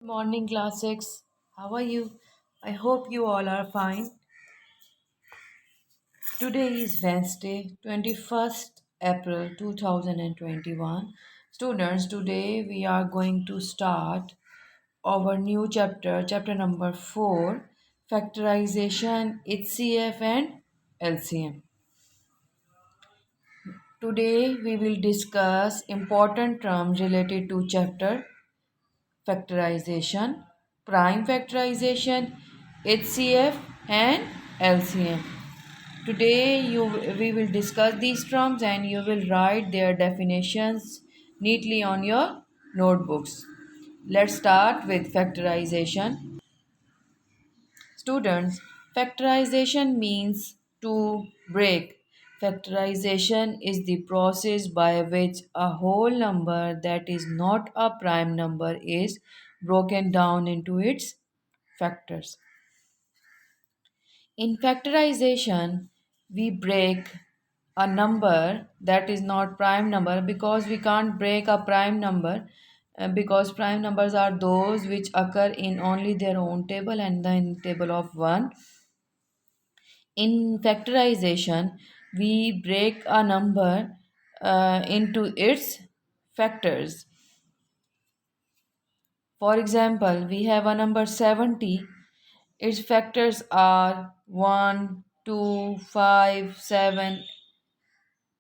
Morning, class 6. How are you? I hope you all are fine. Today is Wednesday, 21st April 2021. Students, today we are going to start our new chapter number 4, factorization, HCF and LCM. Today we will discuss important terms related to chapter factorization, prime factorization, HCF and LCM. Today we will discuss these terms and you will write their definitions neatly on your notebooks. Let's start with factorization. Students, factorization means to break. Factorization is the process by which a whole number that is not a prime number is broken down into its factors. In factorization, we break a number that is not prime number because we can't break a prime number because prime numbers are those which occur in only their own table and then table of 1. In factorization, we break a number into its factors. For example, we have a number 70. Its factors are 1, 2, 5, 7.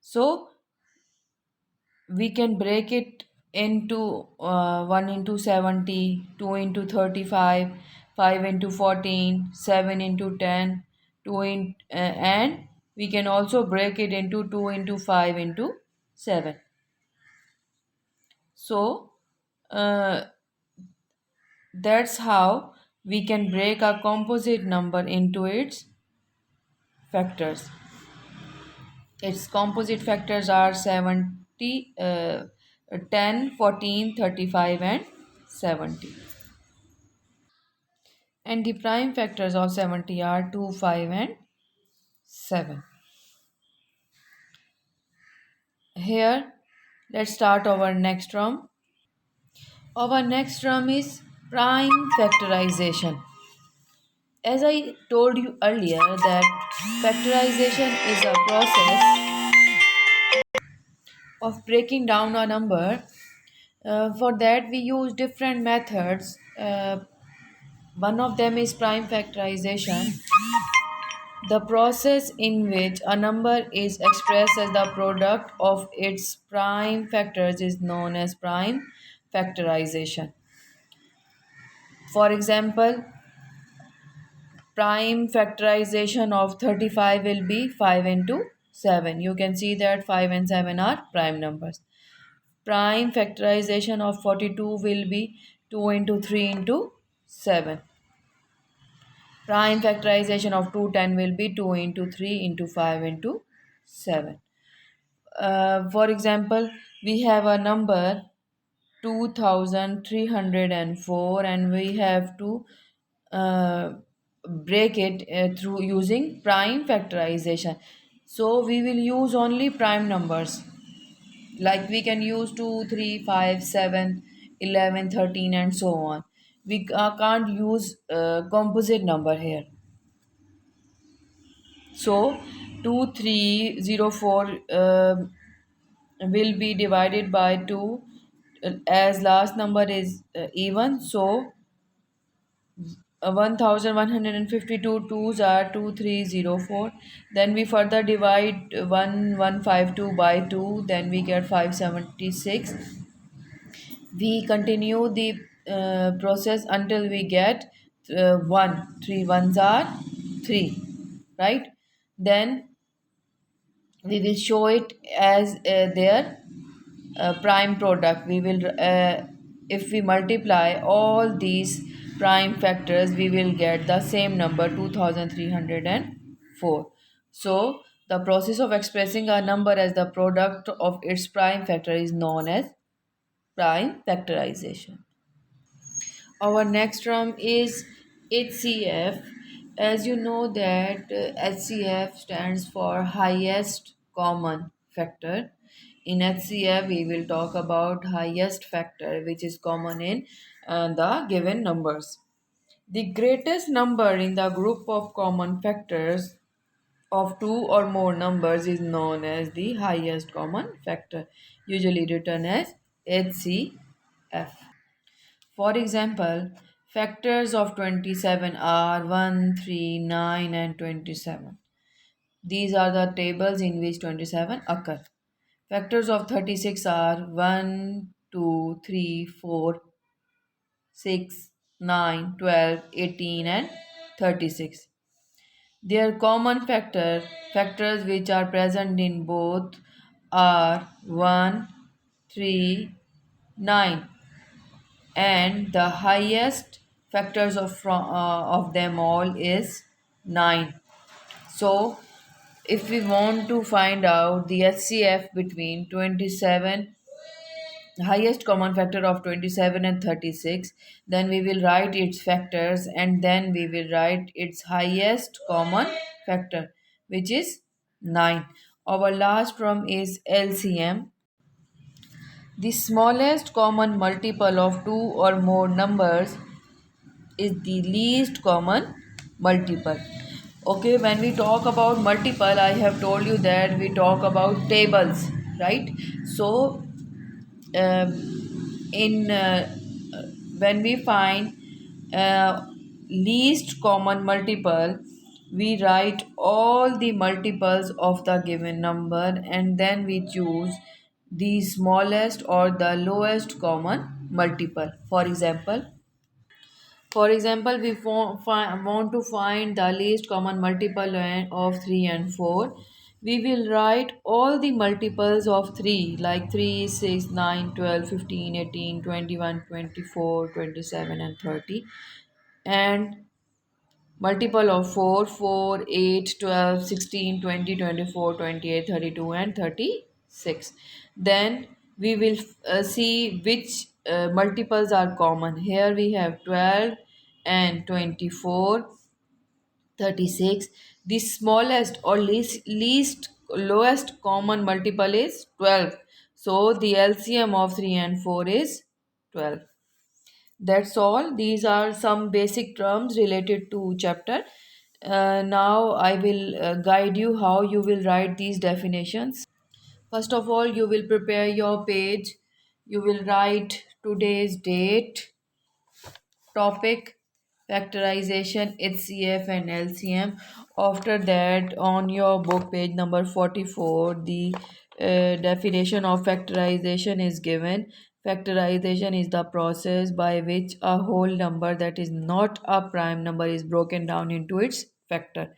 So we can break it into 1 into 70, 2 into 35, 5 into 14, 7 into 10, 2 and we can also break it into 2 into 5 into 7. So uh, that's how we can break a composite number into its factors. Its composite factors are 70, 10, 14, 35, and 70. And the prime factors of 70 are 2, 5, and 7. Here, let's start our next term. Our next term is prime factorization. As I told you earlier that factorization is a process of breaking down a number. For that we use different methods. One of them is prime factorization, the process in which a number is expressed as the product of its prime factors is known as prime factorization. For example, prime factorization of 35 will be 5 into 7. You can see that 5 and 7 are prime numbers. Prime factorization of 42 will be 2 into 3 into 7. Prime factorization of 210 will be 2 into 3 into 5 into 7. For example, we have a number 2304 and we have to uh, break it through using prime factorization. So we will use only prime numbers, like we can use 2, 3, 5, 7, 11, 13, and so on. We can't use composite number here. So 2304 will be divided by 2 as last number is even. So 1152 twos are 2304. Then we further divide 1152 by 2, then we get 576. We continue the process until we get 1. 3 ones are 3, right? Then we will show it as their prime product. We will if we multiply all these prime factors, we will get the same number 2304. So the process of expressing a number as the product of its prime factor is known as prime factorization. Our next term is HCF. As you know that HCF stands for highest common factor. In HCF, we will talk about highest factor, which is common in the given numbers. The greatest number in the group of common factors of two or more numbers is known as the highest common factor, usually written as HCF. For example, factors of 27 are 1, 3, 9, and 27. These are the tables in which 27 occur. Factors of 36 are 1, 2, 3, 4, 6, 9, 12, 18, and 36. Their common factors which are present in both are 1, 3, 9, and the highest factors of them all is 9. So if we want to find out the HCF between 27, highest common factor of 27 and 36, then we will write its factors and then we will write its highest common factor, which is 9. Our last term is LCM. The smallest common multiple of two or more numbers is the least common multiple. Okay, when we talk about multiple, I have told you that we talk about tables, right? So um, in when we find least common multiple, we write all the multiples of the given number and then we choose the smallest or the lowest common multiple. For example, we want to find the least common multiple of 3 and 4. We will write all the multiples of 3 like 3, 6, 9, 12, 15, 18, 21, 24, 27, and 30. And multiple of 4, 4, 8, 12, 16, 20, 24, 28, 32, and 36. Then we will see which multiples are common. Here we have 12 and 24, 36. The smallest or least lowest common multiple is 12. So the LCM of 3 and 4 is 12. That's all. These are some basic terms related to chapter. Now I will guide you how you will write these definitions. First of all, you will prepare your page. You will write today's date, topic, factorization, HCF, and LCM. After that, on your book page number 44, the definition of factorization is given. Factorization is the process by which a whole number that is not a prime number is broken down into its factor.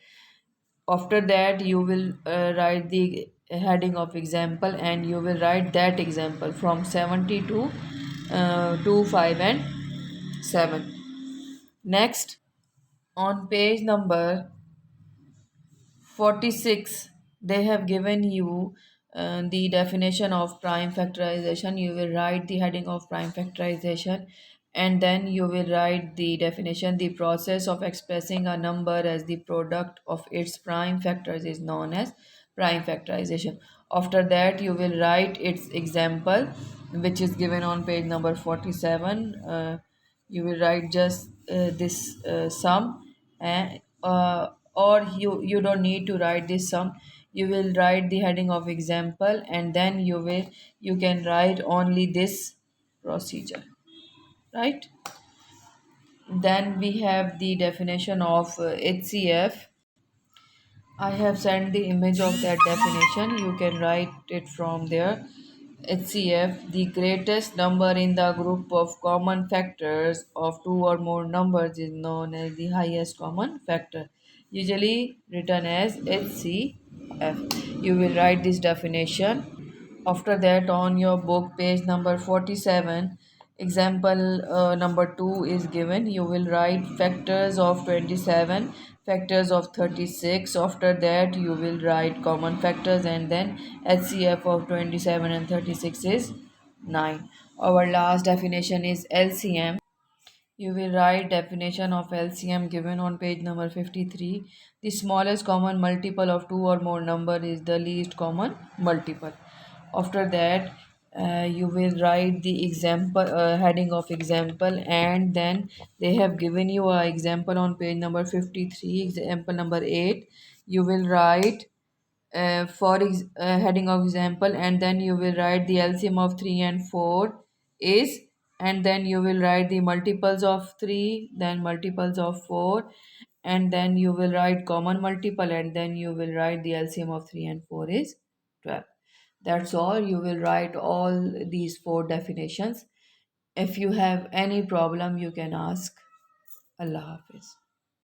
After that, you will write the heading of example and you will write that example from 70 to 5 and 7. Next, on page number 46, they have given you the definition of prime factorization. You will write the heading of prime factorization and then you will write the definition. The process of expressing a number as the product of its prime factors is known as prime factorization. After that, you will write its example, which is given on page number 47. You will write just this sum, or you don't need to write this sum. You will write the heading of example and then you can write only this procedure, right? Then we have the definition of HCF. I have sent the image of that definition. You can write it from there. HCF, the greatest number in the group of common factors of two or more numbers is known as the highest common factor, usually written as HCF. You will write this definition. After that, on your book, page number 47, example number 2 is given. You will write factors of 27, factors of 36. After that, you will write common factors and then HCF of 27 and 36 is 9. Our last definition is LCM. You will write definition of LCM given on page number 53. The smallest common multiple of two or more number is the least common multiple. After that, you will write the example, heading of example, and then they have given you a example on page number 53, example number 8. You will write heading of example, and then you will write the LCM of 3 and 4 is, and then you will write the multiples of 3, then multiples of 4, and then you will write common multiple, and then you will write the LCM of 3 and 4 is 12. That's all. You will write all these four definitions. If you have any problem, you can ask. Allah Hafiz.